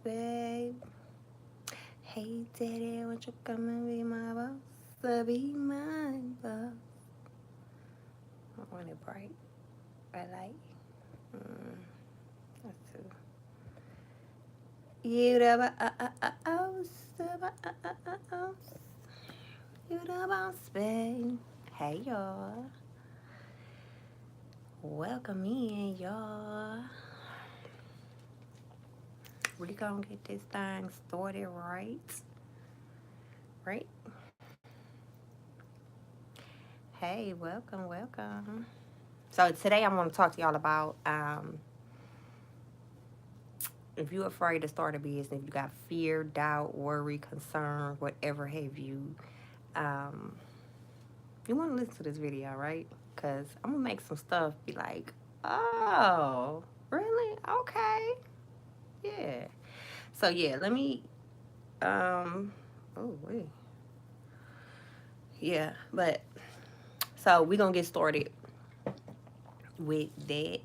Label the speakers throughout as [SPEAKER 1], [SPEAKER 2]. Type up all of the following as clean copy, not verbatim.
[SPEAKER 1] babe. Hey, daddy, won't you come and be my boss? Be my boss. I want it bright. I like. Let's see. You the boss. You the boss, babe. Hey, y'all. Welcome in, y'all. We gonna get this thing started right? Hey, welcome. So today I'm gonna talk to y'all about if you're afraid to start a business, if you got fear, doubt, worry, concern, whatever have you, um, you want to listen to this video, right? Because I'm gonna make some stuff be like, oh, really? Okay, yeah. So yeah, let me oh wait. Yeah, but so we're gonna get started with that.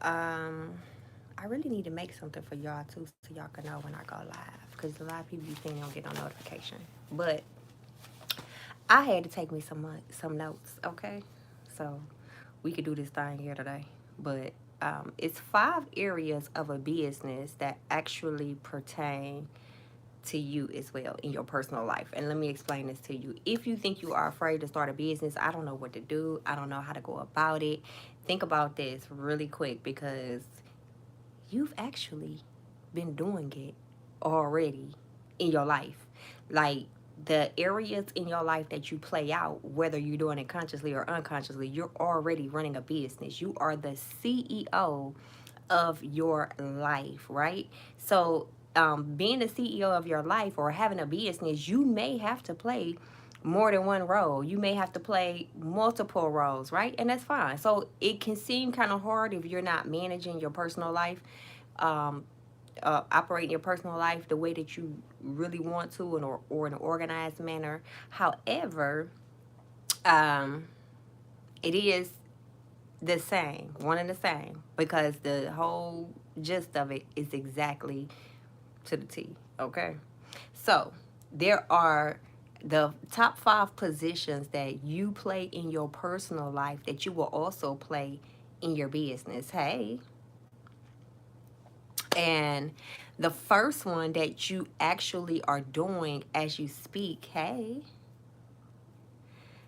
[SPEAKER 1] Um I really need to make something for y'all too so y'all can know when I go live. Because a lot of people you think don't get no notification. But I had to take me some notes, okay? So we could do this thing here today. But it's 5 areas of a business that actually pertain to you as well in your personal life. And let me explain this to you. If you think you are afraid to start a business, I don't know what to do, I don't know how to go about it. Think about this really quick because you've actually been doing it already in your life. Like the areas in your life that you play out, whether you're doing it consciously or unconsciously, you're already running a business. You are the CEO of your life, right? So, being the CEO of your life or having a business, you may have to play more than one role. You may have to play multiple roles, right? And that's fine. So it can seem kind of hard if you're not managing your personal life, um, operating your personal life the way that you really want to, or in an organized manner. However, um, it is the same, one and the same, because the whole gist of it is exactly to the T. Okay, so there are the top 5 positions that you play in your personal life that you will also play in your business. Hey, and the first one that you actually are doing as you speak. Hey,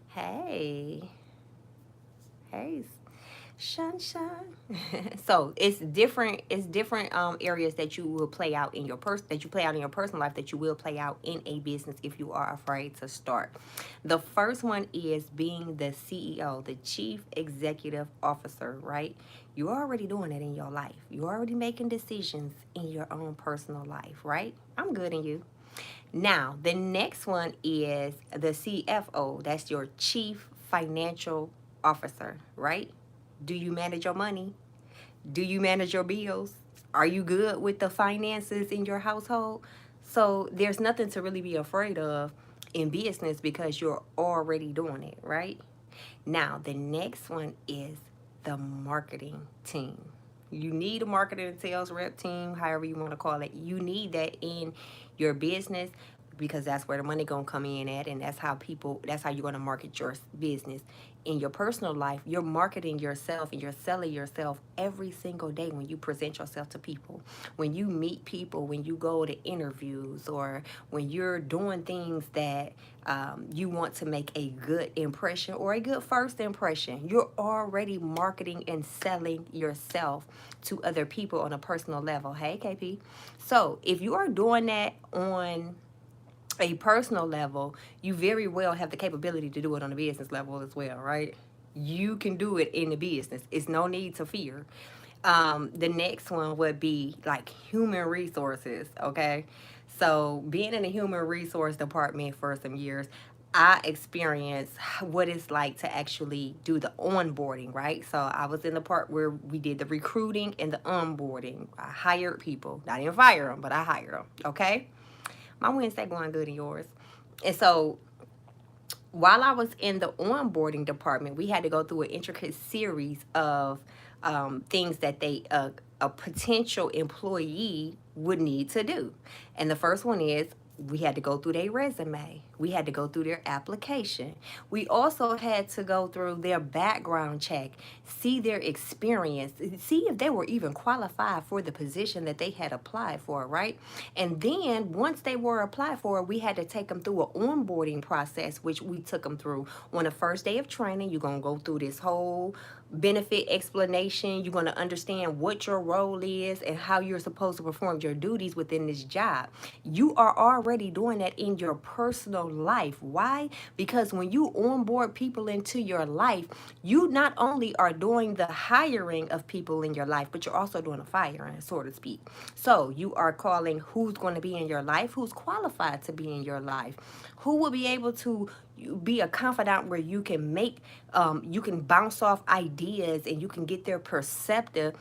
[SPEAKER 1] hey, sunshine. So it's different areas that you will play out in your that you play out in your personal life that you will play out in a business if you are afraid to start. The first one is being the CEO, the chief executive officer, right? You're already doing it in your life. You're already making decisions in your own personal life, right? I'm good in you. Now, the next one is the CFO. That's your chief financial officer, right? Do you manage your money? Do you manage your bills? Are you good with the finances in your household? So there's nothing to really be afraid of in business because you're already doing it, right? Now, the next one is the marketing team. You need a marketing and sales rep team, however you want to call it. You need that in your business because that's where the money gonna come in at, and that's how you're gonna market your business. In your personal life, you're marketing yourself and you're selling yourself every single day when you present yourself to people, when you meet people, when you go to interviews, or when you're doing things that you want to make a good impression or a good first impression. You're already marketing and selling yourself to other people on a personal level. Hey, KP. So if you are doing that on a personal level, you very well have the capability to do it on a business level as well, right? You can do it in the business. It's no need to fear. The next one would be like human resources, okay? So being in the human resource department for some years, I experienced what it's like to actually do the onboarding, right? So I was in the part where we did the recruiting and the onboarding. I hired people. I didn't fire them, but I hired them, okay? My Wednesday going good in yours. And so while I was in the onboarding department, we had to go through an intricate series of things that a potential employee would need to do. And the first one is we had to go through their resume. We had to go through their application. We also had to go through their background check, see their experience, see if they were even qualified for the position that they had applied for, right? And then once they were applied for, we had to take them through an onboarding process, which we took them through on the first day of training. You're going to go through this whole benefit explanation. You're going to understand what your role is and how you're supposed to perform your duties within this job. You are already doing that in your personal life. Why? Because when you onboard people into your life, you not only are doing the hiring of people in your life, but you're also doing the firing, so to speak. So you are calling who's going to be in your life, who's qualified to be in your life, who will be able to be a confidant where you can make you can bounce off ideas and you can get their perspective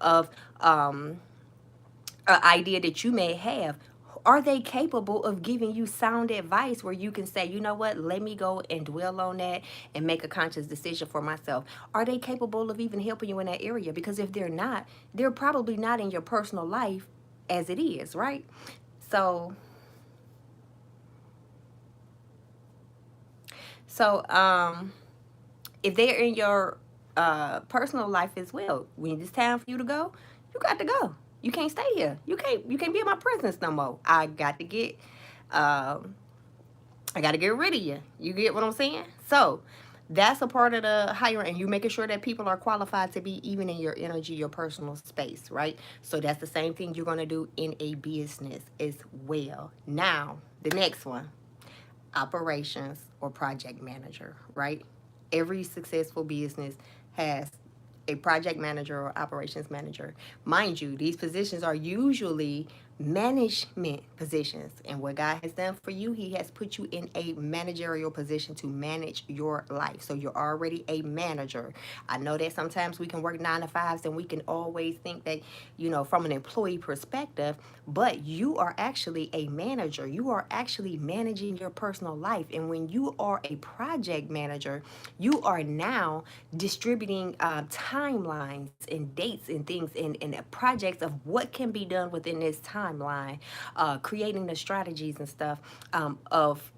[SPEAKER 1] of an idea that you may have. Are they capable of giving you sound advice where you can say, you know what, let me go and dwell on that and make a conscious decision for myself? Are they capable of even helping you in that area? Because if they're not, they're probably not in your personal life as it is, right? So So, if they're in your personal life as well, when it's time for you to go, you got to go. You can't stay here. You can't be in my presence no more. Um, I got to get rid of you. You get what I'm saying? So that's a part of the hiring, and you making sure that people are qualified to be even in your energy, your personal space, right? So that's the same thing you're going to do in a business as well. Now, the next one, operations or project manager, right? Every successful business has a project manager or operations manager. Mind you, these positions are usually management positions. And what God has done for you, He has put you in a managerial position to manage your life. So you're already a manager. I know that sometimes we can work 9 to 5s and we can always think that, from an employee perspective, but you are actually a manager. You are actually managing your personal life. And when you are a project manager, you are now distributing timelines and dates and things and projects of what can be done within this timeline, creating the strategies and stuff of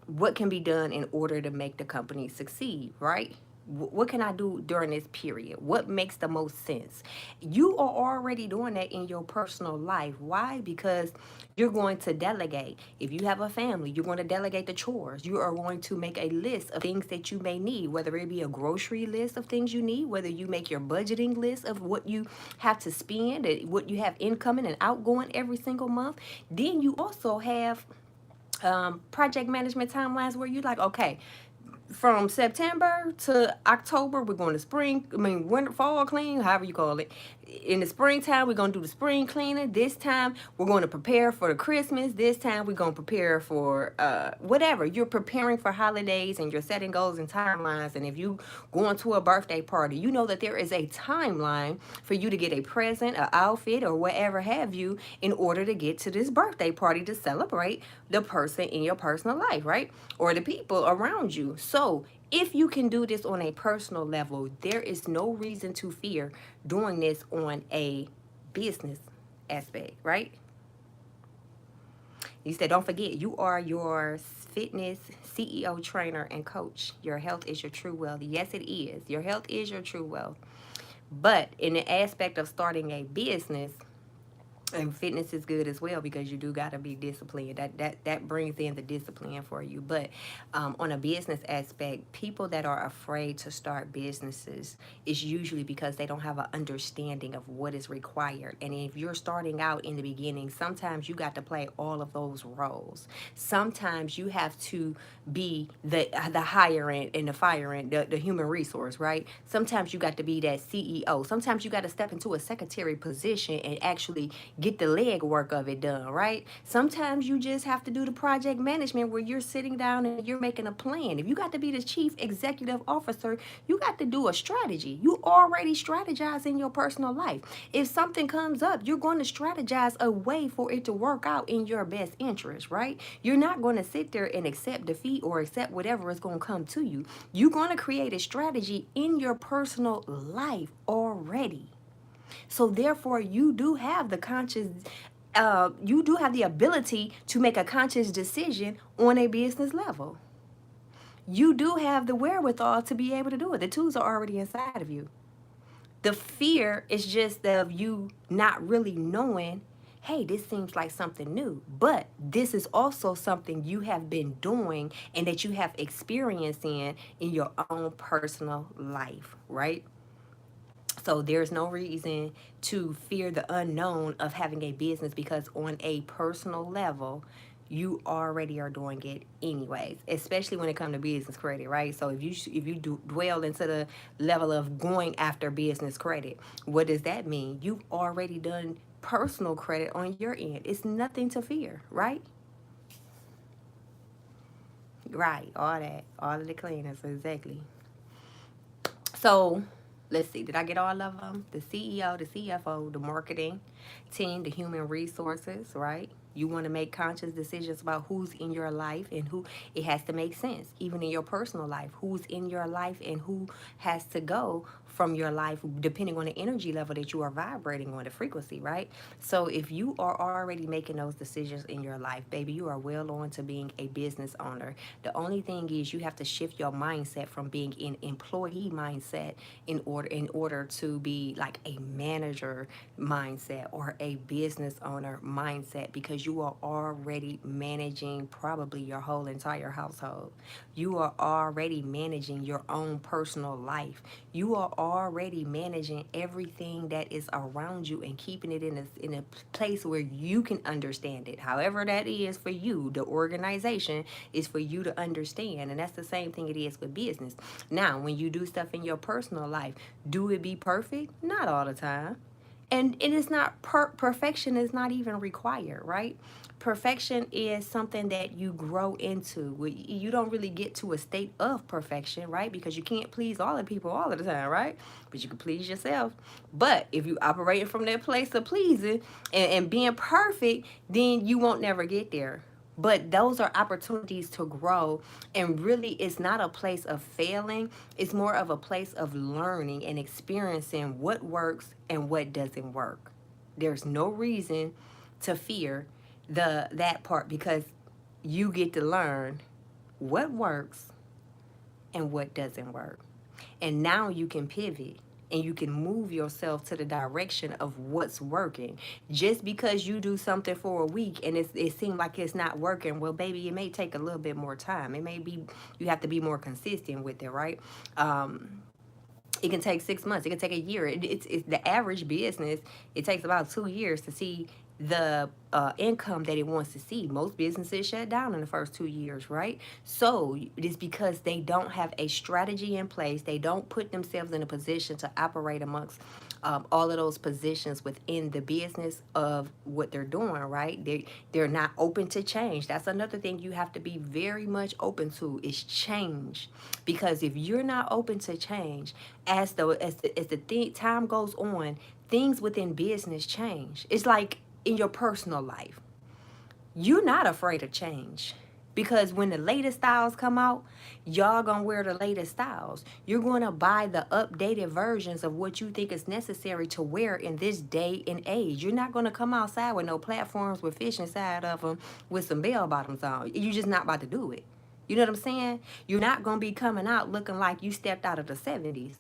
[SPEAKER 1] what can be done in order to make the company succeed, right? What can I do during this period? What makes the most sense? You are already doing that in your personal life. Why? Because you're going to delegate. If you have a family, you're going to delegate the chores. You are going to make a list of things that you may need, whether it be a grocery list of things you need, whether you make your budgeting list of what you have to spend, what you have incoming and outgoing every single month. Then you also have project management timelines where you're like, okay, from September to October, we're going to winter, fall clean, however you call it. In the springtime, we're going to do the spring cleaning. This time, we're going to prepare for the Christmas. This time, we're going to prepare for whatever. You're preparing for holidays and you're setting goals and timelines. And if you going to a birthday party, you know that there is a timeline for you to get a present, an outfit, or whatever have you in order to get to this birthday party to celebrate the person in your personal life, right? Or the people around you. So if you can do this on a personal level, there is no reason to fear doing this on a business aspect, right? You said, don't forget, you are your fitness CEO, trainer, and coach. Your health is your true wealth. Yes, it is. Your health is your true wealth. But in the aspect of starting a business, and fitness is good as well because you do got to be disciplined. That brings in the discipline for you. But on a business aspect, people that are afraid to start businesses is usually because they don't have an understanding of what is required. And if you're starting out in the beginning, sometimes you got to play all of those roles. Sometimes you have to be the hiring and the firing, the human resource, right? Sometimes you got to be that CEO. Sometimes you got to step into a secretary position and actually get the leg work of it done, right? Sometimes you just have to do the project management where you're sitting down and you're making a plan. If you got to be the chief executive officer, you got to do a strategy. You already strategize in your personal life. If something comes up, you're going to strategize a way for it to work out in your best interest, right? You're not going to sit there and accept defeat or accept whatever is going to come to you. You're going to create a strategy in your personal life already. So therefore, you do have the conscious, you do have the ability to make a conscious decision on a business level. You do have the wherewithal to be able to do it. The tools are already inside of you. The fear is just of you not really knowing, hey, this seems like something new. But this is also something you have been doing and that you have experience in your own personal life, right? So there's no reason to fear the unknown of having a business, because on a personal level, you already are doing it anyways, especially when it comes to business credit, right? So if you do dwell into the level of going after business credit, what does that mean? You've already done personal credit on your end. It's nothing to fear, right? Right, all that, all of the cleaners, exactly. So let's see, did I get all of them? The CEO, the CFO, the marketing team, the human resources, right? You want to make conscious decisions about who's in your life and who, it has to make sense, even in your personal life, who's in your life and who has to go from your life depending on the energy level that you are vibrating on, the frequency, right? So if you are already making those decisions in your life, baby, you are well on to being a business owner. The only thing is you have to shift your mindset from being an employee mindset in order to be like a manager mindset or a business owner mindset, because you are already managing probably your whole entire household. You are already managing your own personal life. You are already managing everything that is around you and keeping it in a place where you can understand it. However that is for you, the organization is for you to understand. And that's the same thing it is with business. Now, when you do stuff in your personal life, do it be perfect? Not all the time. And it is not perfection is not even required, right? Perfection is something that you grow into. You don't really get to a state of perfection, right? Because you can't please all the people all of the time, right? But you can please yourself. But if you operate from that place of pleasing and being perfect, then you won't never get there. But those are opportunities to grow. And really, it's not a place of failing. It's more of a place of learning and experiencing what works and what doesn't work. There's no reason to fear that part, because you get to learn what works and what doesn't work. And now you can pivot and you can move yourself to the direction of what's working. Just because you do something for a week and it seems like it's not working, well, baby, it may take a little bit more time. It may be, you have to be more consistent with it, right? It can take 6 months. It can take a year. It's the average business. It takes about 2 years to see the income that it wants to see. Most businesses shut down in the first 2 years, right? So it's because they don't have a strategy in place. They don't put themselves in a position to operate amongst all of those positions within the business of what they're doing, right? They're not open to change. That's another thing you have to be very much open to, is change. Because if you're not open to change, as the time goes on, things within business change. It's like in your personal life, you're not afraid of change, because when the latest styles come out, y'all gonna wear the latest styles. You're gonna buy the updated versions of what you think is necessary to wear in this day and age. You're not gonna come outside with no platforms with fish inside of them with some bell bottoms on. You're just not about to do it. You know what I'm saying? You're not gonna be coming out looking like you stepped out of the 70s.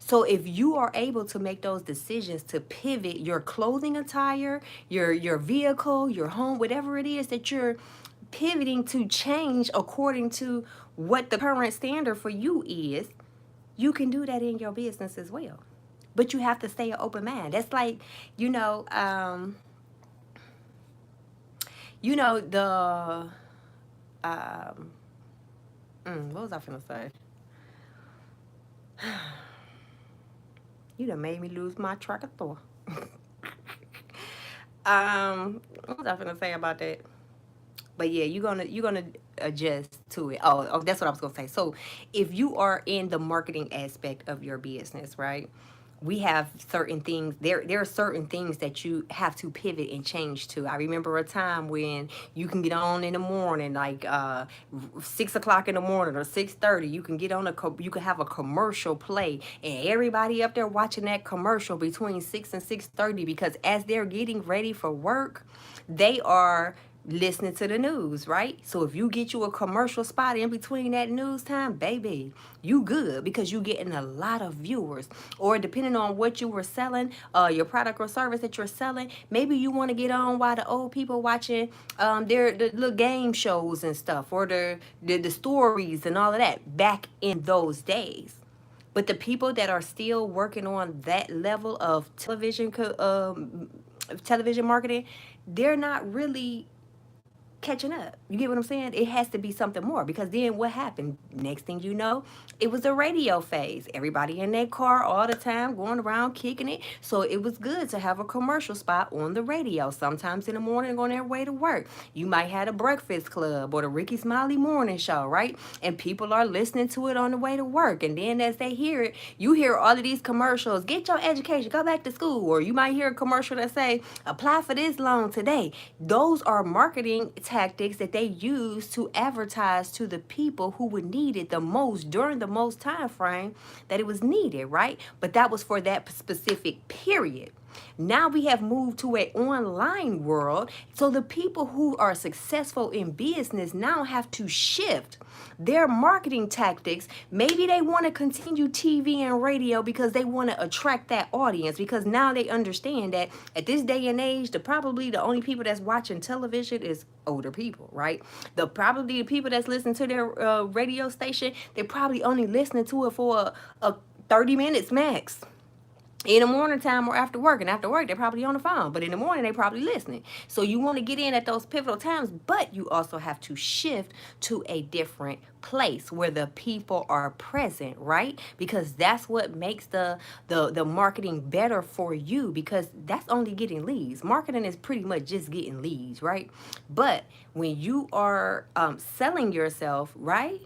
[SPEAKER 1] So if you are able to make those decisions to pivot your clothing attire, your vehicle, your home, whatever it is that you're pivoting to change according to what the current standard for you is, you can do that in your business as well. But you have to stay an open mind. That's like, you know, the what was I finna say? You done made me lose my track of thought. What was I gonna say about that? But yeah, you're gonna adjust to it. Oh, that's what I was gonna say. So if you are in the marketing aspect of your business, right? We have certain things there are certain things that you have to pivot and change to. I remember a time when you can get on in the morning, like 6 o'clock in the morning or 6:30. You can get on you can have a commercial play, and everybody up there watching that commercial between 6 and 6:30, because as they're getting ready for work, they are listening to the news, right? So if you get you a commercial spot in between that news time, baby, you good, because you getting a lot of viewers. Or depending on what you were selling, your product or service that you're selling, maybe you want to get on while the old people watching their the little game shows and stuff, or the stories and all of that back in those days. But the people that are still working on that level of television marketing, they're not really catching up. You get what I'm saying? It has to be something more, because then what happened? Next thing you know, it was a radio phase. Everybody in their car all the time going around kicking it. So it was good to have a commercial spot on the radio sometimes in the morning on their way to work. You might have a breakfast club or the Ricky Smiley morning show, right? And people are listening to it on the way to work. And then as they hear it, you hear all of these commercials: get your education, go back to school. Or you might hear a commercial that say, apply for this loan today. Those are marketing tactics that they use to advertise to the people who would need it the most during the most time frame that it was needed, right? But that was for that specific period. Now we have moved to an online world. So the people who are successful in business now have to shift their marketing tactics. Maybe they want to continue TV and radio because they want to attract that audience, because now they understand that at this day and age, probably the only people that's watching television is older people, right? Probably the people that's listening to their radio station, they're probably only listening to it for a 30 minutes max in the morning time or after work. And after work, they're probably on the phone, but in the morning, they're probably listening. So you want to get in at those pivotal times, but you also have to shift to a different place where the people are present, right? Because that's what makes the marketing better for you, because that's only getting leads. Marketing is pretty much just getting leads, right? But when you are selling yourself, right,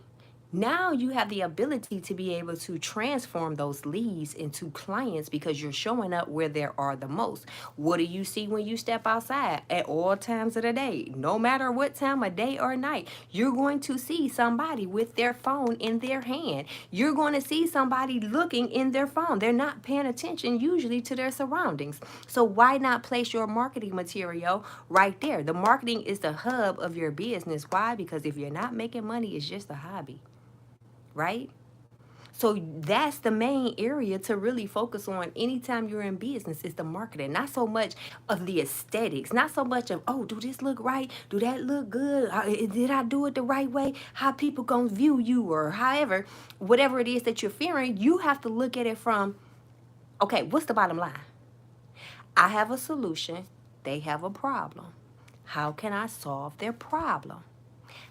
[SPEAKER 1] now you have the ability to be able to transform those leads into clients, because you're showing up where there are the most. What do you see when you step outside at all times of the day? No matter what time of day or night, you're going to see somebody with their phone in their hand. You're going to see somebody looking in their phone. They're not paying attention usually to their surroundings. So why not place your marketing material right there? The marketing is the hub of your business. Why? Because if you're not making money, it's just a hobby, right? So that's the main area to really focus on anytime you're in business, is the marketing. Not so much of the aesthetics, not so much of, oh, do this look right? Do that look good? Did I do it the right way? How people gonna view you? Or however, whatever it is that you're fearing, you have to look at it from, okay, what's the bottom line? I have a solution. They have a problem. How can I solve their problem?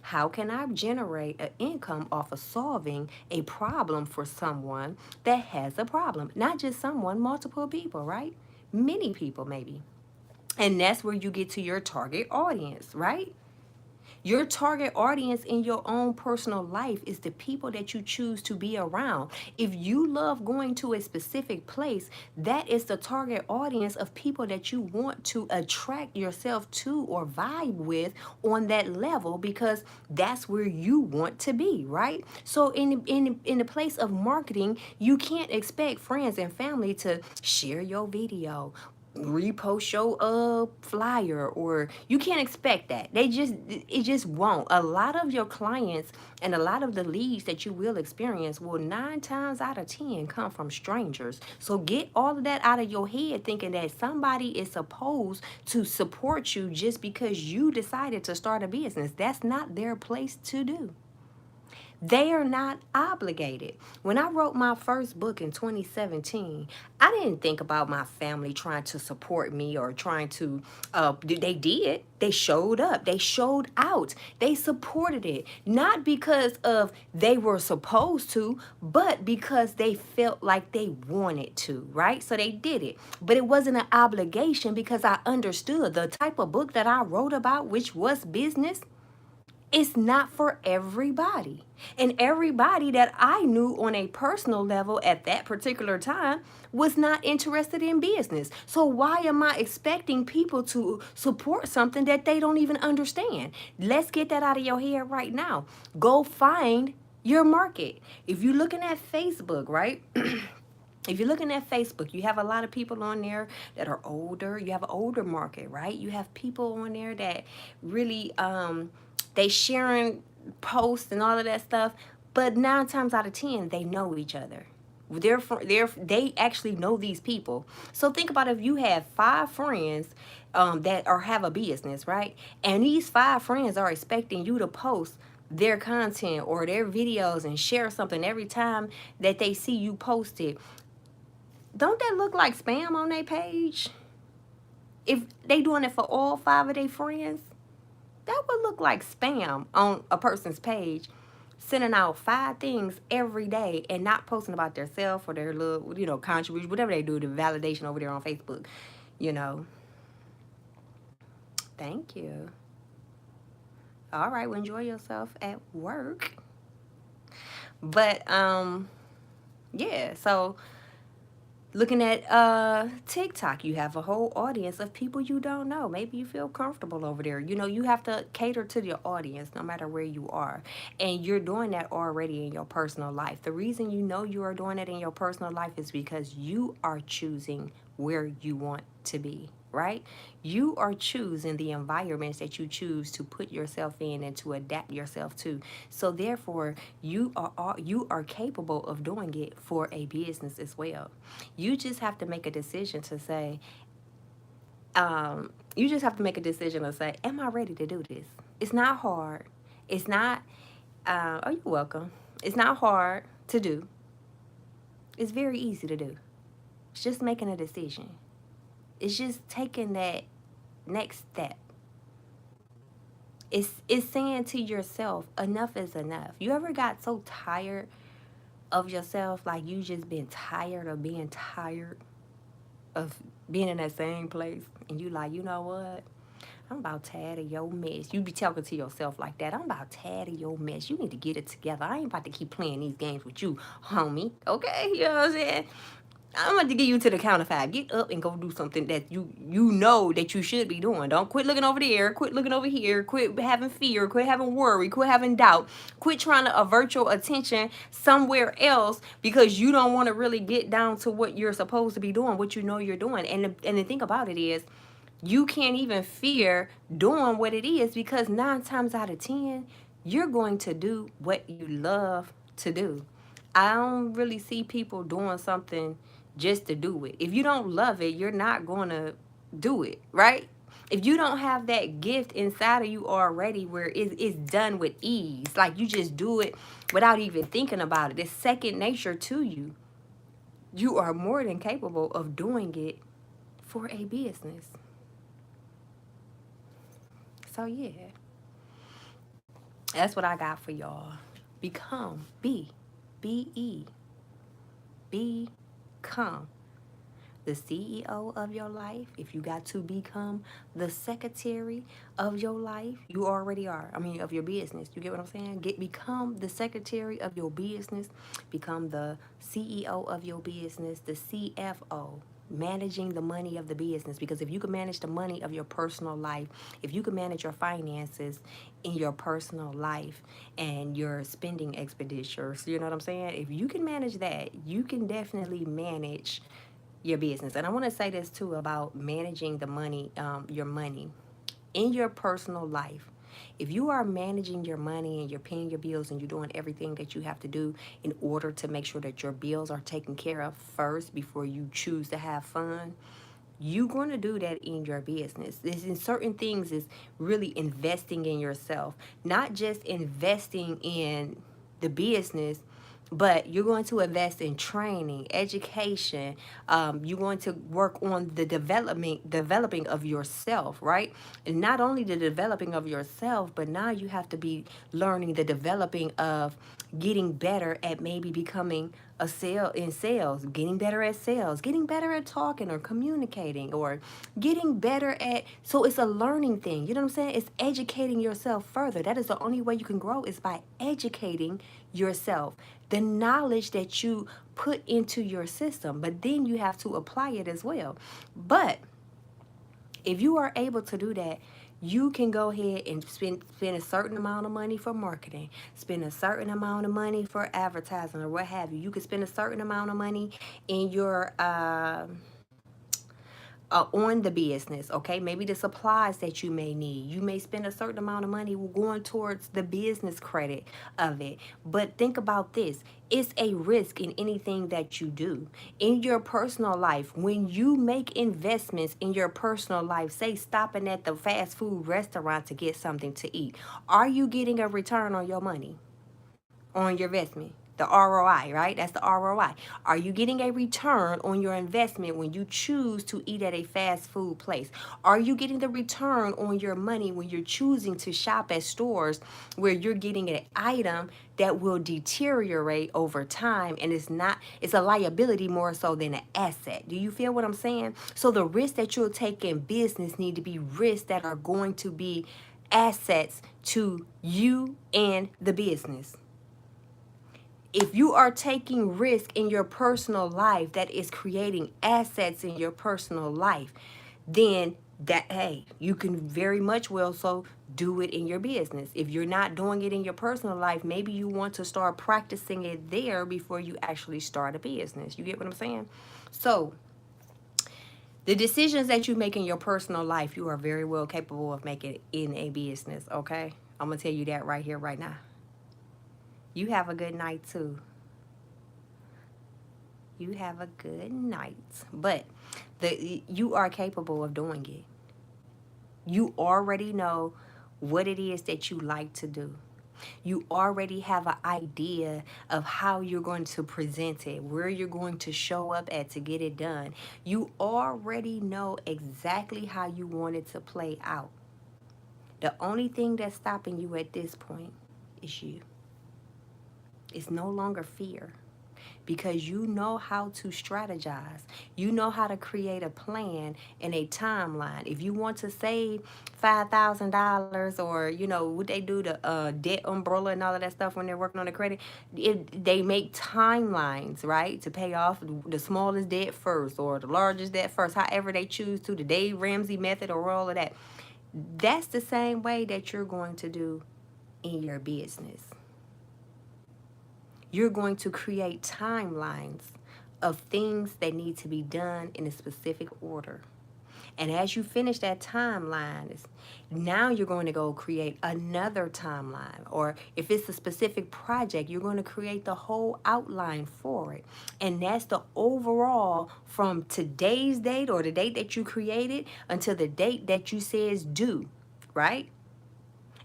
[SPEAKER 1] How can I generate an income off of solving a problem for someone that has a problem? Not just someone, multiple people, right? Many people, maybe. And that's where you get to your target audience, right? Your target audience in your own personal life is the people that you choose to be around. If you love going to a specific place, that is the target audience of people that you want to attract yourself to or vibe with on that level, because that's where you want to be, right? So in the place of marketing, you can't expect friends and family to share your video, repost your flyer, or you can't expect that. It just won't. A lot of your clients and a lot of the leads that you will experience will 9 times out of 10 come from strangers. So get all of that out of your head, thinking that somebody is supposed to support you just because you decided to start a business. That's not their place to do. They are not obligated. When I wrote my first book in 2017, I didn't think about my family trying to support me or trying to, they did. They showed up. They showed out. They supported it. Not because of they were supposed to, but because they felt like they wanted to, right? So they did it. But it wasn't an obligation because I understood the type of book that I wrote about, which was business. It's not for everybody. And everybody that I knew on a personal level at that particular time was not interested in business. So why am I expecting people to support something that they don't even understand? Let's get that out of your head right now. Go find your market. If you're looking at Facebook, right? If you're looking at Facebook, you have a lot of people on there that are older. You have an older market, right? You have people on there that really they sharing posts and all of that stuff. But 9 times out of 10, they know each other. They actually know these people. So think about if you have 5 friends that are have a business, right? And these 5 friends are expecting you to post their content or their videos and share something every time that they see you post it. Don't that look like spam on their page? If they doing it for all 5 of their friends, that would look like spam on a person's page, sending out 5 things every day and not posting about their self or their little, contribution, whatever they do, the validation over there on Facebook, you know. Thank you. All right, well, enjoy yourself at work. But yeah, so looking at TikTok, you have a whole audience of people you don't know. Maybe you feel comfortable over there. You have to cater to your audience no matter where you are. And you're doing that already in your personal life. The reason you know you are doing it in your personal life is because you are choosing where you want to be, right? You are choosing the environments that you choose to put yourself in and to adapt yourself to. So therefore, you are capable of doing it for a business as well. You just have to make a decision to say, am I ready to do this? It's not hard. It's not, oh, you're welcome. It's not hard to do. It's very easy to do. It's just making a decision. It's just taking that next step. It's saying to yourself, enough is enough. You ever got so tired of yourself, like you just been tired of being tired of being in that same place, and you like, you know what? I'm about tired of your mess. You be talking to yourself like that. I'm about tired of your mess. You need to get it together. I ain't about to keep playing these games with you, homie. Okay? You know what I'm saying? I'm about to get you to the count of 5. Get up and go do something that you know that you should be doing. Don't quit looking over there. Quit looking over here. Quit having fear. Quit having worry. Quit having doubt. Quit trying to avert your attention somewhere else because you don't want to really get down to what you're supposed to be doing, what you know you're doing. And the thing about it is, you can't even fear doing what it is because 9 times out of 10, you're going to do what you love to do. I don't really see people doing something just to do it. If you don't love it, you're not going to do it, right? If you don't have that gift inside of you already where it's done with ease, like you just do it without even thinking about it, it's second nature to you, you are more than capable of doing it for a business. So yeah, that's what I got for y'all. Become, be, become the CEO of your life. If you got to become the secretary of your life, you already are. I mean, of your business. You get what I'm saying? Become the secretary of your business. Become the CEO of your business, the CFO. Managing the money of the business, because if you can manage the money of your personal life, if you can manage your finances in your personal life and your spending expenditures, you know what I'm saying? If you can manage that, you can definitely manage your business. And I want to say this too about managing the money, your money in your personal life. If you are managing your money and you're paying your bills and you're doing everything that you have to do in order to make sure that your bills are taken care of first before you choose to have fun, you're going to do that in your business. This in certain things is really investing in yourself, not just investing in the business, but you're going to invest in training, education. You're going to work on the developing of yourself, right? And not only the developing of yourself, but now you have to be learning the developing of getting better at maybe becoming a sales, getting better at sales, getting better at talking or communicating, or getting better at, so it's a learning thing. You know what I'm saying? It's educating yourself further. That is the only way you can grow, is by educating yourself. The knowledge that you put into your system, but then you have to apply it as well. But if you are able to do that, you can go ahead and spend a certain amount of money for marketing, spend a certain amount of money for advertising, or what have you. You can spend a certain amount of money in your on the business, okay? Maybe the supplies that you may need. You may spend a certain amount of money going towards the business credit of it. But think about this. It's a risk in anything that you do. In your personal life, when you make investments in your personal life, say stopping at the fast food restaurant to get something to eat, are you getting a return on your money? On your investment? The ROI, right? That's the ROI. Are you getting a return on your investment when you choose to eat at a fast food place? Are you getting the return on your money when you're choosing to shop at stores where you're getting an item that will deteriorate over time, and it's a liability more so than an asset? Do you feel what I'm saying? So the risks that you'll take in business need to be risks that are going to be assets to you and the business. If you are taking risk in your personal life that is creating assets in your personal life, then that, hey, you can very much well so do it in your business. If you're not doing it in your personal life, maybe you want to start practicing it there before you actually start a business. You get what I'm saying? So the decisions that you make in your personal life, you are very well capable of making in a business, okay? I'm going to tell you that right here, right now. You have a good night, too. You have a good night. But you are capable of doing it. You already know what it is that you like to do. You already have an idea of how you're going to present it, where you're going to show up at to get it done. You already know exactly how you want it to play out. The only thing that's stopping you at this point is you. It's no longer fear, because you know how to strategize. You know how to create a plan and a timeline. If you want to save $5,000, or what they do, the debt umbrella and all of that stuff when they're working on the credit, they make timelines, right, to pay off the smallest debt first or the largest debt first, however they choose to, the Dave Ramsey method or all of that. That's the same way that you're going to do in your business. You're going to create timelines of things that need to be done in a specific order. And as you finish that timeline, now you're going to go create another timeline. Or if it's a specific project, you're going to create the whole outline for it. And that's the overall from today's date, or the date that you created, until the date that you says due, right?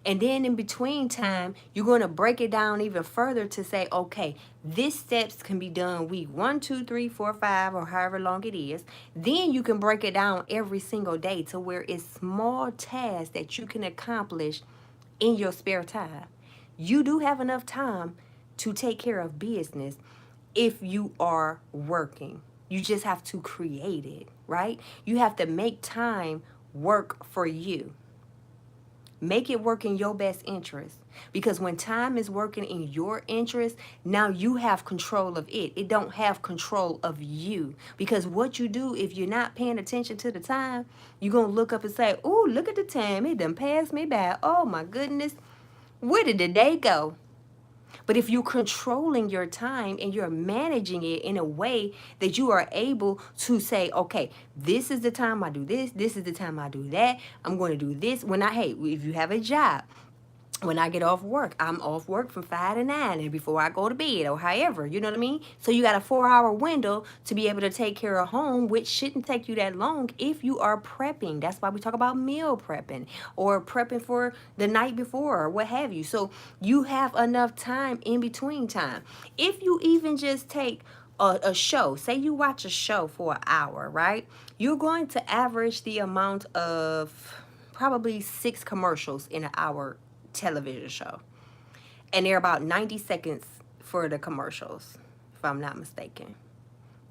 [SPEAKER 1] And then in between time, you're going to break it down even further to say, okay, this steps can be done week 1, 2, 3, 4, 5, or however long it is. Then you can break it down every single day to where it's small tasks that you can accomplish in your spare time. You do have enough time to take care of business if you are working. You just have to create it, right? You have to make time work for you. Make it work in your best interest. Because when time is working in your interest, now you have control of it. It don't have control of you. Because what you do, if you're not paying attention to the time, you're going to look up and say, oh, look at the time. It done passed me by. Oh, my goodness. Where did the day go? But if you're controlling your time and you're managing it in a way that you are able to say, okay, this is the time I do this is the time I do that, I'm going to do this. If you have a job, when I get off work, I'm off work from 5 to 9 and before I go to bed or however, you know what I mean? So you got a 4-hour window to be able to take care of home, which shouldn't take you that long if you are prepping. That's why we talk about meal prepping or prepping for the night before or what have you. So you have enough time in between time. If you even just take a show, say you watch a show for an hour, right? You're going to average the amount of probably 6 commercials in an hour television show. And they're about 90 seconds for the commercials, if I'm not mistaken.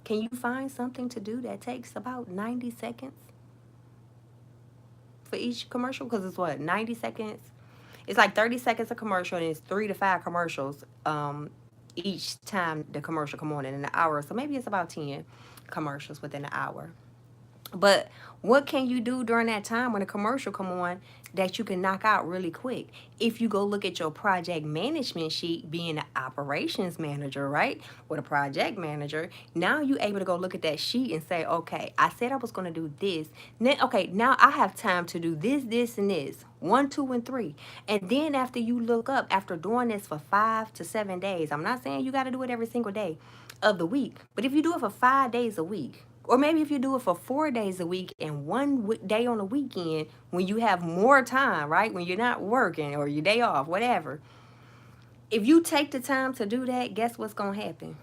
[SPEAKER 1] Can you find something to do that takes about 90 seconds for each commercial? Because it's what, 90 seconds? It's like 30 seconds a commercial, and it's 3 to 5 commercials each time the commercial come on in an hour. So maybe it's about 10 commercials within an hour. But what can you do during that time when a commercial come on that you can knock out really quick? If you go look at your project management sheet, being an operations manager, right? With a project manager, now you able to go look at that sheet and say, okay, I said I was going to do this. Then, okay, now I have time to do this, this, and this. 1, 2, and 3. And then after you look up, after doing this for 5 to 7 days, I'm not saying you got to do it every single day of the week, but if you do it for 5 days a week, or maybe if you do it for 4 days a week and one day on the weekend when you have more time, right? When you're not working or your day off, whatever. If you take the time to do that, guess what's going to happen?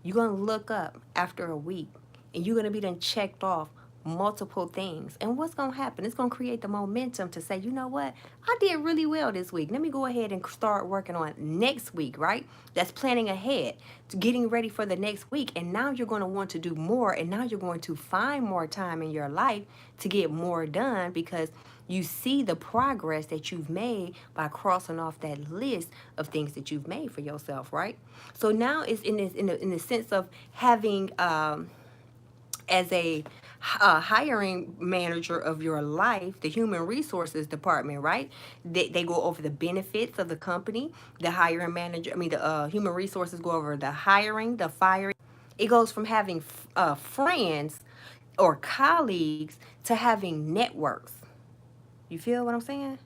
[SPEAKER 1] You're going to look up after a week and you're going to be done checked off multiple things. And what's going to happen? It's going to create the momentum to say, you know what? I did really well this week. Let me go ahead and start working on next week, right? That's planning ahead, to getting ready for the next week. And now you're going to want to do more. And now you're going to find more time in your life to get more done because you see the progress that you've made by crossing off that list of things that you've made for yourself, right? So now it's in the sense of having as a hiring manager of your life, the human resources department, right? They go over the benefits of the company. The hiring manager, the human resources go over the hiring, the firing. It goes from having friends or colleagues to having networks. You feel what I'm saying?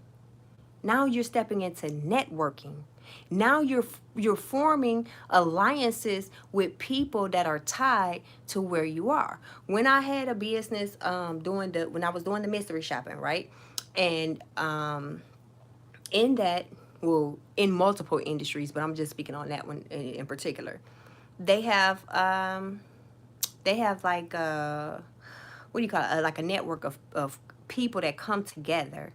[SPEAKER 1] Now you're stepping into networking. Now you're forming alliances with people that are tied to where you are. When I had a business when I was doing the mystery shopping, right? And in that, well, in multiple industries, but I'm just speaking on that one in particular. They have like what do you call it? Like a network of people that come together,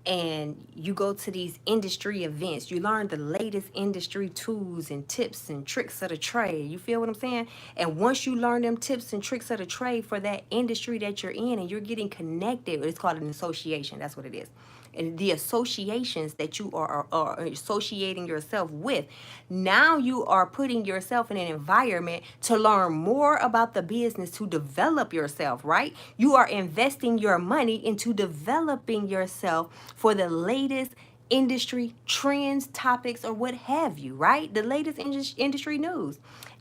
[SPEAKER 1] and you go to these industry events. You learn the latest industry tools and tips and tricks of the trade. You feel what I'm saying? And once you learn them tips and tricks of the trade for that industry that you're in, and you're getting connected, it's called an association. That's what it is. And the associations that you are associating yourself with, now you are putting yourself in an environment to learn more about the business, to develop yourself, right? You are investing your money into developing yourself for the latest industry trends, topics, or what have you, right? The latest industry news.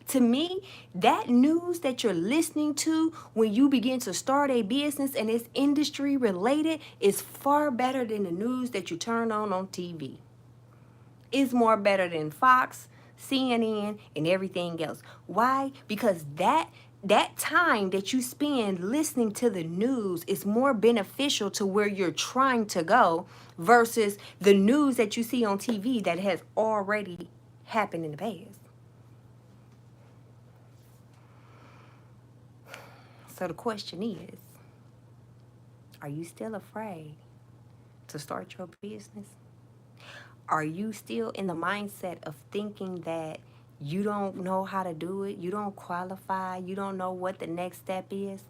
[SPEAKER 1] To me, that news that you're listening to when you begin to start a business and it's industry related is far better than the news that you turn on TV. It's more better than Fox, CNN, and everything else. Why? Because that time that you spend listening to the news is more beneficial to where you're trying to go versus the news that you see on TV that has already happened in the past. So the question is, are you still afraid to start your business? Are you still in the mindset of thinking that you don't know how to do it, you don't qualify, you don't know what the next step is?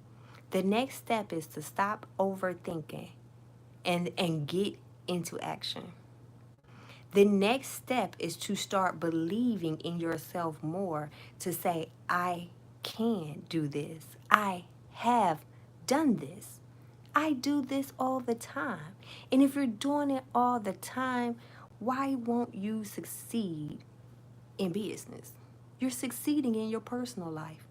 [SPEAKER 1] The next step is to stop overthinking and get into action. The next step is to start believing in yourself more, to say, I can do this. I have done this. I do this all the time. And if you're doing it all the time, why won't you succeed in business? You're succeeding in your personal life.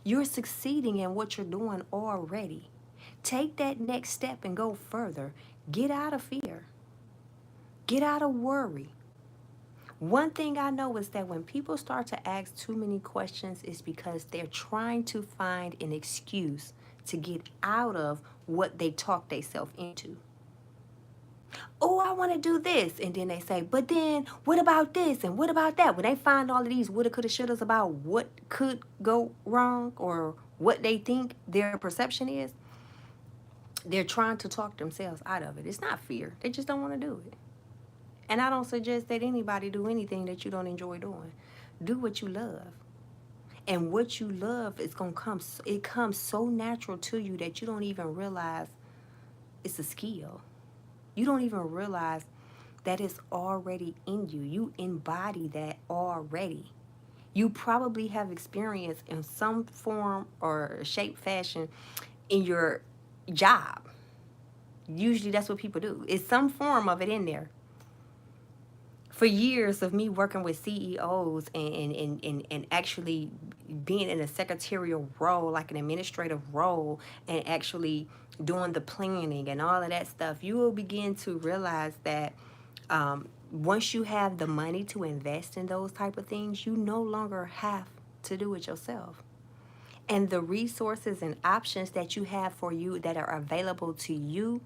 [SPEAKER 1] You're succeeding in what you're doing already. Take that next step and go further. Get out of fear. Get out of worry. One thing I know is that when people start to ask too many questions, it's because they're trying to find an excuse to get out of what they talk themselves into. Oh, I want to do this. And then they say, but then what about this? And what about that? When they find all of these woulda, coulda, shouldas about what could go wrong or what they think their perception is, they're trying to talk themselves out of it. It's not fear. They just don't want to do it. And I don't suggest that anybody do anything that you don't enjoy doing. Do what you love. And what you love is going to come, it comes so natural to you that you don't even realize it's a skill. You don't even realize that it's already in you. You embody that already. You probably have experience in some form or shape, fashion in your job. Usually that's what people do. It's some form of it in there. For years of me working with CEOs and actually being in a secretarial role, like an administrative role, and actually doing the planning and all of that stuff, you will begin to realize that once you have the money to invest in those type of things, you no longer have to do it yourself. And the resources and options that you have for you that are available to you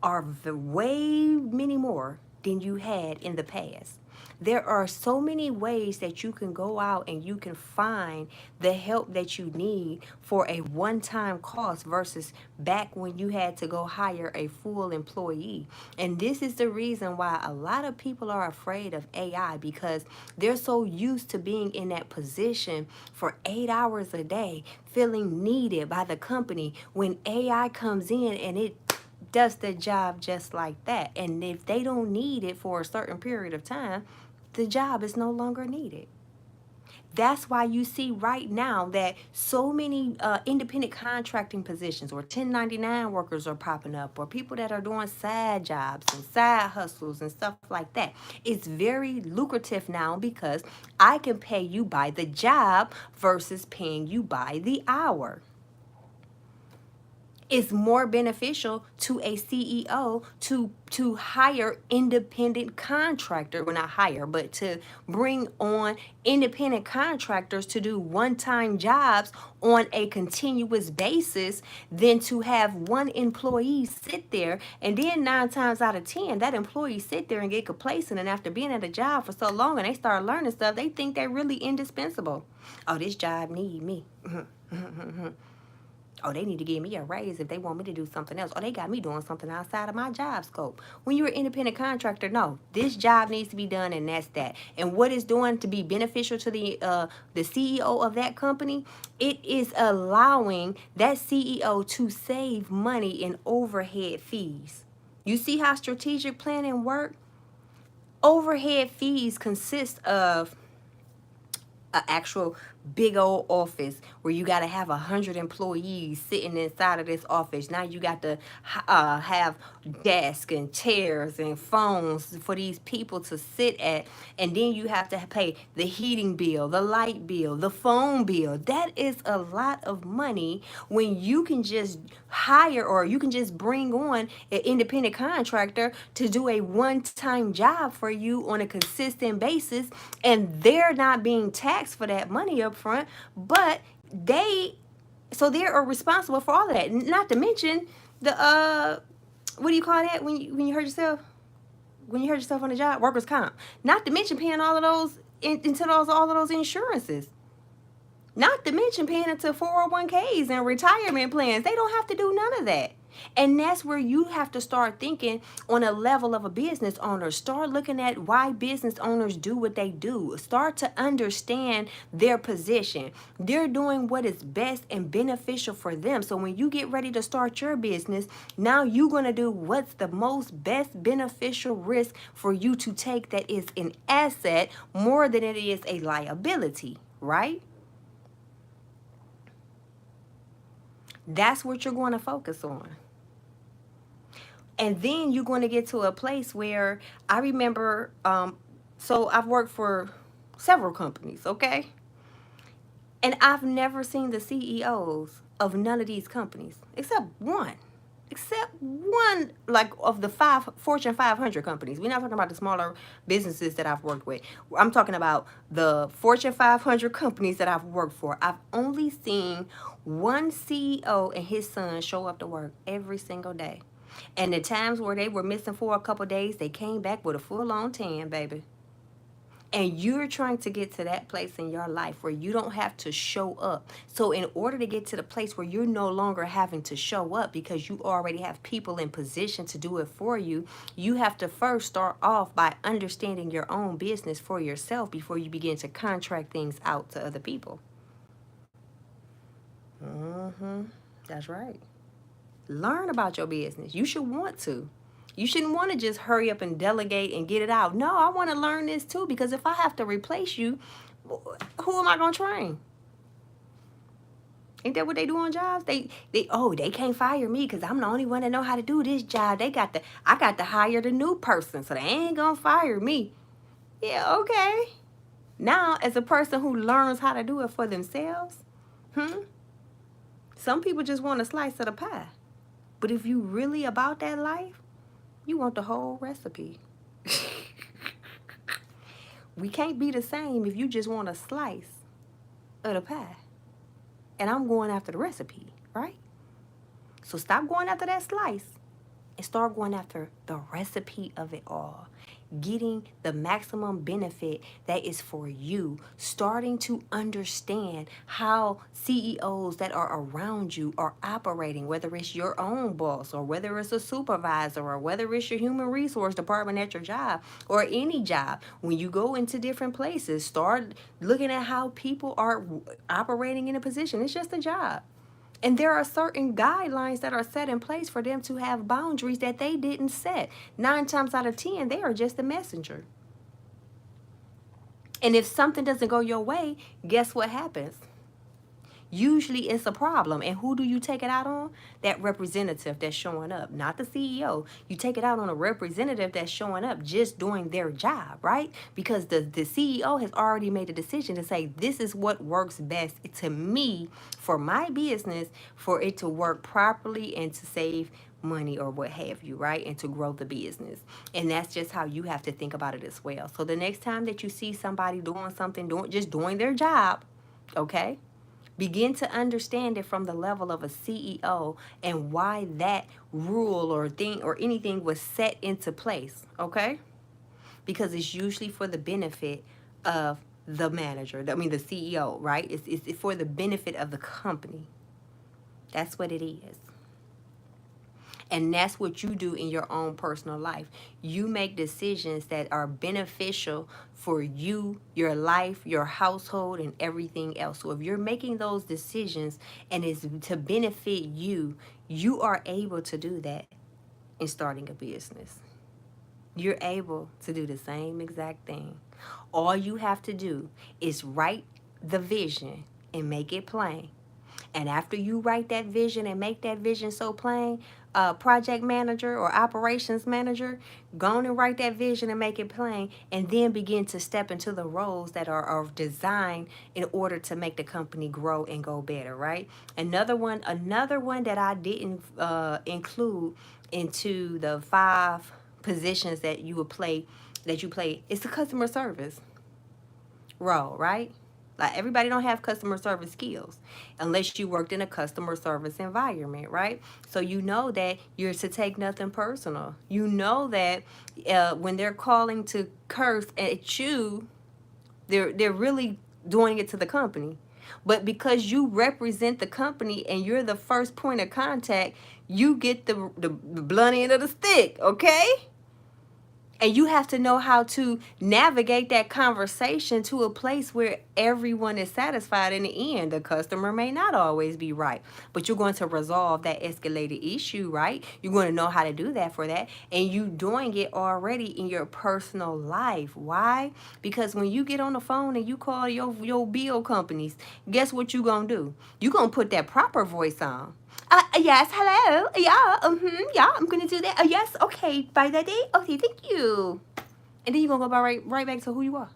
[SPEAKER 1] are way many more than you had in the past. There are so many ways that you can go out and you can find the help that you need for a one-time cost versus back when you had to go hire a full employee. And this is the reason why a lot of people are afraid of AI, because they're so used to being in that position for 8 hours a day, feeling needed by the company, when AI comes in and it does the job just like that. And if they don't need it for a certain period of time, the job is no longer needed. That's why you see right now that so many independent contracting positions or 1099 workers are popping up, or people that are doing side jobs and side hustles and stuff like that. It's very lucrative now because I can pay you by the job versus paying you by the hour. It's more beneficial to a CEO to hire independent contractor, well, not hire, but to bring on independent contractors to do one-time jobs on a continuous basis than to have one employee sit there, and then 9 times out of 10 that employee sit there and get complacent, and after being at a job for so long and they start learning stuff, they think they're really indispensable. Oh, this job need me. Oh, they need to give me a raise if they want me to do something else. Oh, they got me doing something outside of my job scope. When you're an independent contractor, no, this job needs to be done, and that's that. And what it's doing to be beneficial to the CEO of that company, it is allowing that CEO to save money in overhead fees. You see how strategic planning works? Overhead fees consist of an actual big old office where you got to have 100 employees sitting inside of this office. Now you got to have desks and chairs and phones for these people to sit at, and then you have to pay the heating bill, the light bill, the phone bill. That is a lot of money when you can just hire, or you can just bring on an independent contractor to do a one-time job for you on a consistent basis, and they're not being taxed for that money up front, but they are responsible for all of that. Not to mention the what do you call that when you hurt yourself? When you hurt yourself on the job, workers' comp. Not to mention paying all of those into all of those insurances. Not to mention paying into 401ks and retirement plans. They don't have to do none of that. And that's where you have to start thinking on a level of a business owner. Start looking at why business owners do what they do. Start to understand their position. They're doing what is best and beneficial for them. So when you get ready to start your business, now you're going to do what's the most best beneficial risk for you to take that is an asset more than it is a liability, right? That's what you're going to focus on. And then you're going to get to a place where I remember, so I've worked for several companies, okay? And I've never seen the CEOs of none of these companies except one. except one, like, of the five Fortune 500 companies. We're not talking about the smaller businesses that I've worked with. I'm talking about the Fortune 500 companies that I've worked for. I've only seen one CEO and his son show up to work every single day. And the times where they were missing for a couple days, they came back with a full-on tan, baby. And you're trying to get to that place in your life where you don't have to show up. So in order to get to the place where you're no longer having to show up because you already have people in position to do it for you, you have to first start off by understanding your own business for yourself before you begin to contract things out to other people. Mm-hmm. That's right. Learn about your business. You should want to. You shouldn't want to just hurry up and delegate and get it out. No, I want to learn this too, because if I have to replace you, who am I going to train? Ain't that what they do on jobs? They can't fire me because I'm the only one that know how to do this job. I got to hire the new person, so they ain't gonna fire me. Yeah, okay. Now, as a person who learns how to do it for themselves, some people just want a slice of the pie. But if you really about that life, you want the whole recipe. We can't be the same if you just want a slice of the pie. And I'm going after the recipe, right? So stop going after that slice and start going after the recipe of it all. Getting the maximum benefit that is for you. Starting to understand how CEOs that are around you are operating, whether it's your own boss or whether it's a supervisor or whether it's your human resource department at your job or any job. When you go into different places, start looking at how people are operating in a position. It's just a job. And there are certain guidelines that are set in place for them to have boundaries that they didn't set. 9 times out of 10, they are just a messenger. And if something doesn't go your way, guess what happens? Usually it's a problem. And who do you take it out on? That representative that's showing up, not the CEO. You take it out on a representative that's showing up just doing their job, right? Because the CEO has already made a decision to say, this is what works best to me for my business, for it to work properly and to save money or what have you, right? And to grow the business. And that's just how you have to think about it as well. So the next time that you see somebody doing something, just doing their job, okay? Begin to understand it from the level of a CEO and why that rule or thing or anything was set into place, okay? Because it's usually for the benefit of the manager, the CEO, right? It's for the benefit of the company. That's what it is. And that's what you do in your own personal life. You make decisions that are beneficial for you, your life, your household, and everything else. So if you're making those decisions and it's to benefit you, you are able to do that in starting a business. You're able to do the same exact thing. All you have to do is write the vision and make it plain. And after you write that vision and make that vision so plain, project manager or operations manager, go on and write that vision and make it plain, and then begin to step into the roles that are designed in order to make the company grow and go better, right? Another one that I didn't include into the 5 positions that you play is the customer service role, right? Like, everybody don't have customer service skills unless you worked in a customer service environment, right? So you know that you're to take nothing personal. You know that when they're calling to curse at you, they're really doing it to the company. But because you represent the company and you're the first point of contact, you get the blunt end of the stick, okay? And you have to know how to navigate that conversation to a place where everyone is satisfied in the end. The customer may not always be right, but you're going to resolve that escalated issue, right? You're going to know how to do that for that. And you doing it already in your personal life. Why? Because when you get on the phone and you call your bill companies, guess what you going to do? You're going to put that proper voice on. Yes, hello. Yeah, I'm gonna do that. Yes, okay, by that day. Okay, thank you. And then you're gonna go right back to who you are.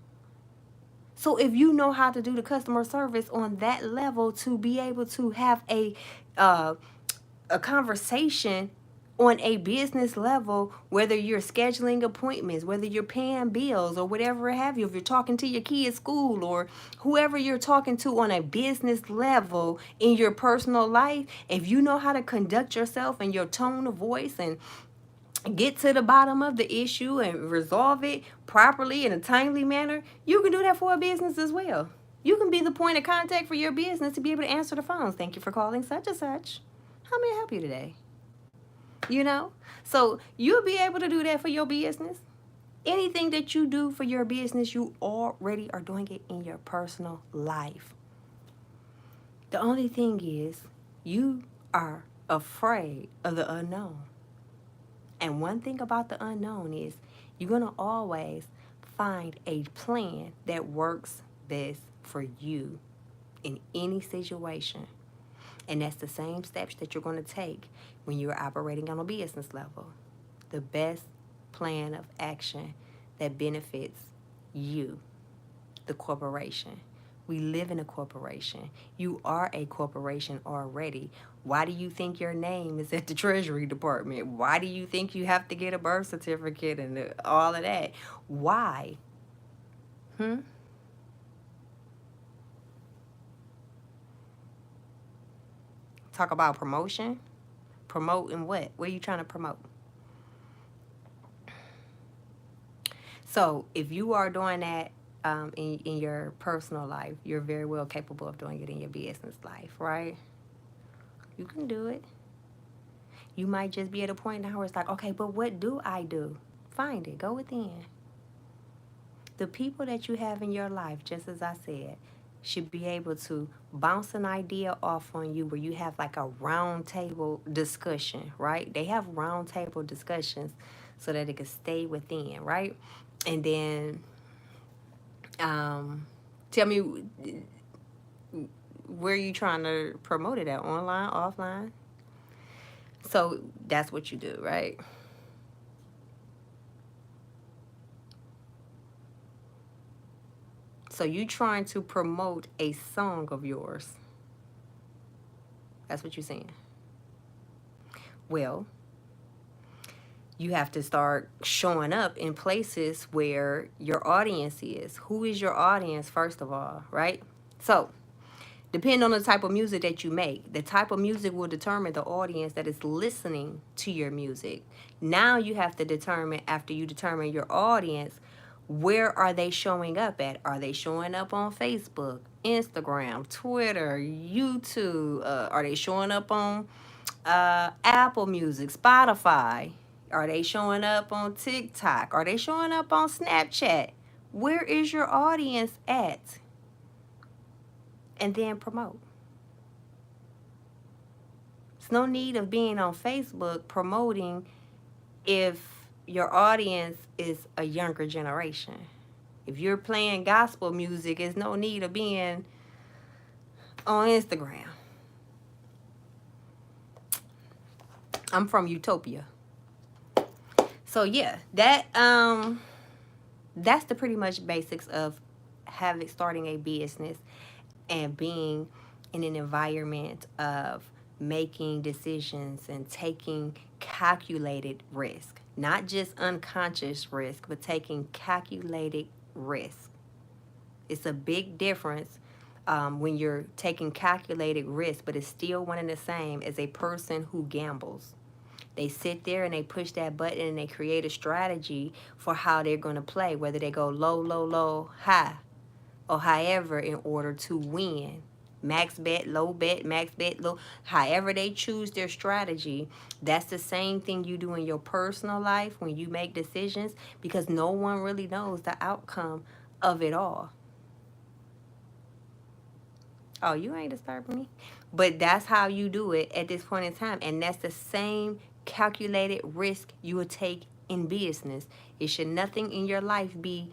[SPEAKER 1] So if you know how to do the customer service on that level to be able to have a conversation on a business level, whether you're scheduling appointments, whether you're paying bills or whatever have you, if you're talking to your kids' school or whoever you're talking to on a business level in your personal life, if you know how to conduct yourself and your tone of voice and get to the bottom of the issue and resolve it properly in a timely manner, you can do that for a business as well. You can be the point of contact for your business to be able to answer the phones. Thank you for calling such and such. How may I help you today? You know? So you'll be able to do that for your business. Anything that you do for your business, you already are doing it in your personal life. The only thing is, you are afraid of the unknown. And one thing about the unknown is you're going to always find a plan that works best for you in any situation. And that's the same steps that you're going to take when you're operating on a business level. The best plan of action that benefits you, the corporation. We live in a corporation. You are a corporation already. Why do you think your name is at the Treasury Department? Why do you think you have to get a birth certificate and all of that? Why? Talk about promotion. Promoting what? What are you trying to promote? So if you are doing that in your personal life, you're very well capable of doing it in your business life, right? You can do it. You might just be at a point now where it's like, okay, but what do I do? Find it. Go within. The people that you have in your life, just as I said, should be able to bounce an idea off on you where you have like a round table discussion, right? They have round table discussions so that it can stay within, right? And then tell me, where are you trying to promote it at? Online, offline? So that's what you do, right? So you trying to promote a song of yours. That's what you're saying. Well, you have to start showing up in places where your audience is. Who is your audience, first of all, right? So, depending on the type of music that you make, the type of music will determine the audience that is listening to your music. Now you have to determine, after you determine your audience, where are they showing up at? Are they showing up on Facebook, Instagram, Twitter, YouTube? Are they showing up on Apple Music, Spotify? Are they showing up on TikTok? Are they showing up on Snapchat? Where is your audience at? And then promote. There's no need of being on Facebook promoting if your audience is a younger generation. If you're playing gospel music, there's no need of being on Instagram. I'm from Utopia. So yeah, that's the pretty much basics of starting a business and being in an environment of making decisions and taking calculated risk. Not just unconscious risk, but taking calculated risk. It's a big difference when you're taking calculated risk, but it's still one and the same as a person who gambles. They sit there and they push that button and they create a strategy for how they're going to play, whether they go low, low, low, high, or however, in order to win. Max bet, low bet, max bet, low. However they choose their strategy, that's the same thing you do in your personal life when you make decisions, because no one really knows the outcome of it all. Oh, you ain't disturbing me. But that's how you do it at this point in time. And that's the same calculated risk you would take in business. It should nothing in your life be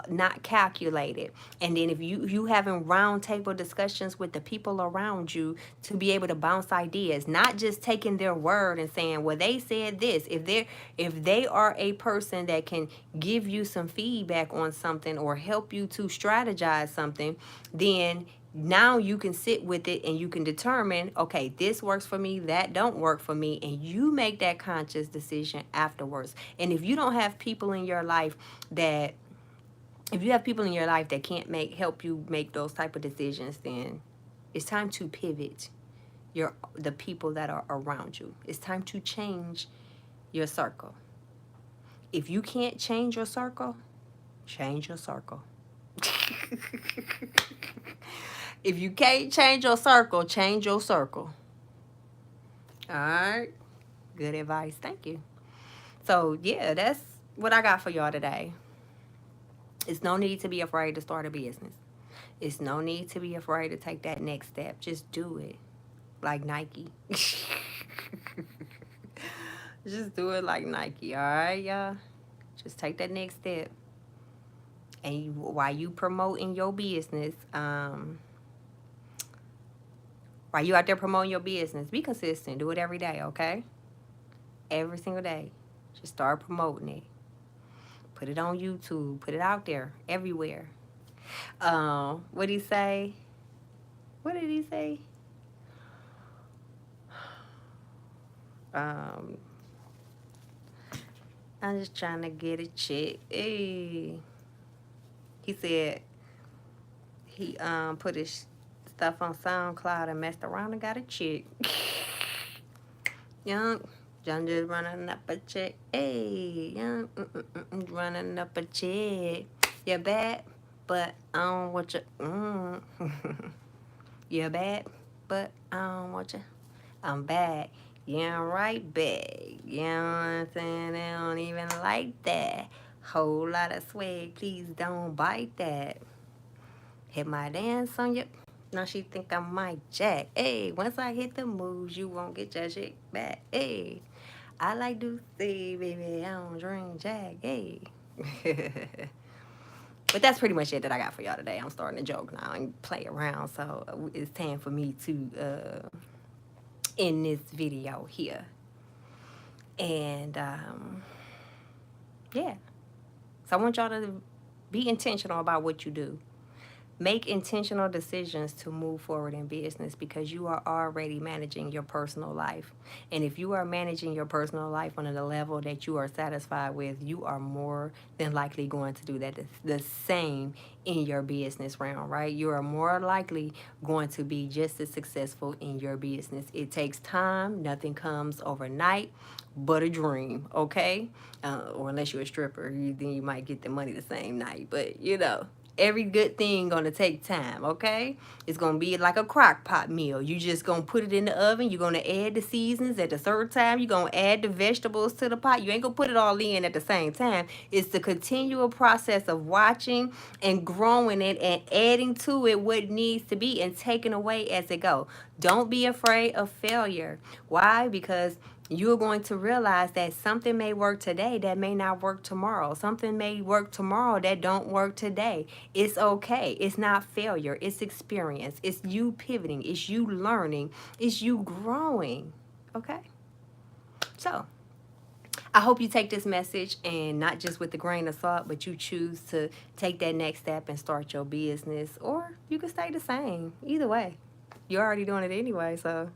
[SPEAKER 1] not calculated. And then if you having round table discussions with the people around you to be able to bounce ideas, not just taking their word and saying, well, they said this. If they are a person that can give you some feedback on something or help you to strategize something, then Now you can sit with it and you can determine, okay, this works for me, that don't work for me, and you make that conscious decision afterwards. And if you don't have people in your life that, if you have people in your life that can't help you make those type of decisions, then it's time to pivot the people that are around you. It's time to change your circle. If you can't change your circle, change your circle. If you can't change your circle, change your circle. All right. Good advice. Thank you. So, yeah, that's what I got for y'all today. It's no need to be afraid to start a business. It's no need to be afraid to take that next step. Just do it. Like Nike. Just do it like Nike. All right, y'all? Just take that next step. And while you promoting your business, while you out there promoting your business, be consistent. Do it every day, okay? Every single day. Just start promoting it. Put it on YouTube. Put it out there everywhere. What did he say? What did he say? I'm just trying to get a check. Hey. He said he put his stuff on SoundCloud and messed around and got a check. Young John just running up a check. Hey, young running up a check. You're bad, but I don't want you. You're bad, but I don't want you. I'm bad. Yeah, right back. You know what I'm saying? They don't even like that. Whole lot of swag. Please don't bite that. Hit my dance on you. Now she think I'm Mike Jack. Hey, once I hit the moves, you won't get your shit back. Hey, I like to say, baby, I don't drink Jack. Hey. But that's pretty much it that I got for y'all today. I'm starting to joke now and play around. So it's time for me to end this video here. And yeah. So I want y'all to be intentional about what you do. Make intentional decisions to move forward in business because you are already managing your personal life. And if you are managing your personal life on a level that you are satisfied with, you are more than likely going to do that the same in your business realm, right? You are more likely going to be just as successful in your business. It takes time. Nothing comes overnight but a dream, okay? Or unless you're a stripper, then you might get the money the same night. But, you know, every good thing gonna take time, okay? It's gonna be like a crock pot meal. You just gonna put it in the oven. You're gonna add the seasons at a certain time. You're gonna add the vegetables to the pot. You ain't gonna put it all in at the same time. It's the continual process of watching and growing it and adding to it what needs to be and taking away as it go. Don't be afraid of failure. Why? Because you're going to realize that something may work today that may not work tomorrow. Something may work tomorrow that don't work today. It's okay. It's not failure. It's experience. It's you pivoting. It's you learning. It's you growing. Okay? So, I hope you take this message and not just with a grain of salt, but you choose to take that next step and start your business, or you can stay the same. Either way. You're already doing it anyway, so